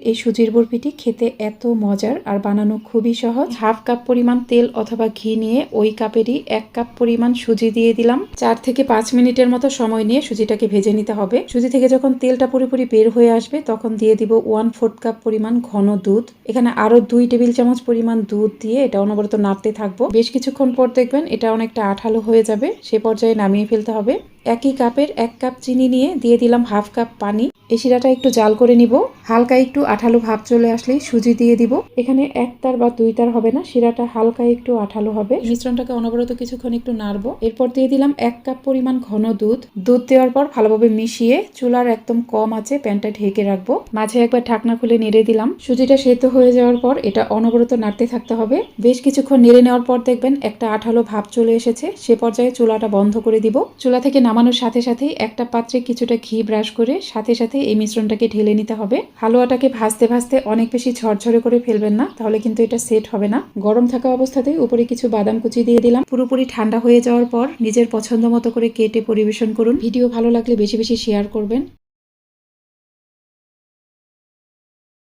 এই সুজির বরফিটি খেতে এত মজার আর বানানো খুবই সহজ। হাফ কাপ পরিমাণ তেল অথবা ঘি নিয়ে ওই কাপেরই 1 কাপ পরিমাণ সুজি দিয়ে দিলাম। 4 থেকে 5 মিনিটের মতো সময় নিয়ে সুজিটাকে ভেজে নিতে হবে। সুজি থেকে যখন তেলটা পুরোপুরি বের হয়ে আসবে তখন দিয়ে দিব 1/4 কাপ পরিমাণ ঘন দুধ। এখানে আরো 2 টেবিল চামচ পরিমাণ দুধ দিয়ে এটা অনবরত নাড়তে থাকবো। বেশ কিছুক্ষণ পর দেখবেন এটা অনেকটা আঠালো হয়ে যাবে, সে পর্যায়ে নামিয়ে ফেলতে হবে। একই কাপের 1 কাপ চিনি নিয়ে দিয়ে দিলাম হাফ কাপ পানি। এই শিরাটা একটু জাল করে নিব। হালকা একটু আঠালো ভাব চলে আসলেই সুজি দিয়ে দিব। এখানে 1 তার বা 2 তার হবে না, শিরাটা হালকা একটু আঠালো হবে। মিশ্রণটাকে অনবরত কিছুক্ষণ একটু নাড়বো। এরপর দিয়ে দিলাম 1 কাপ পরিমাণ ঘন দুধ। দুধ দেওয়ার পর ভালোভাবে মিশিয়ে চুলার একদম কম আঁচে প্যানটা ঢেকে রাখবো। মাঝে একবার ঢাকনা খুলে নেড়ে দিলাম। সুজিটা সেদ্ধ হয়ে যাওয়ার পর এটা অনবরত নাড়তে থাকতে হবে। বেশ কিছুক্ষণ নেড়ে নেওয়ার পর দেখবেন একটা আঠালো ভাব চলে এসেছে, সে পর্যায়ে চুলাটা বন্ধ করে দিব। চুলা থেকে নামানোর সাথে সাথেই একটা পাত্রে কিছুটা ঘি ব্রাশ করে সাথে সাথে এই মিশ্রণটাকে ঢেলে নিতে হবে। হালুয়াটাকে ভাজতে ভাজতে অনেক বেশি ঝরঝরে করে ফেলবেন না, তাহলে কিন্তু এটা সেট হবে না। গরম থাকা অবস্থাতেই উপরে কিছু বাদাম কুচি দিয়ে দিলাম। পুরোপুরি ঠান্ডা হয়ে যাওয়ার পর নিজের পছন্দ মতো করে কেটে পরিবেশন করুন। ভিডিও ভালো লাগলে বেশি বেশি শেয়ার করবেন।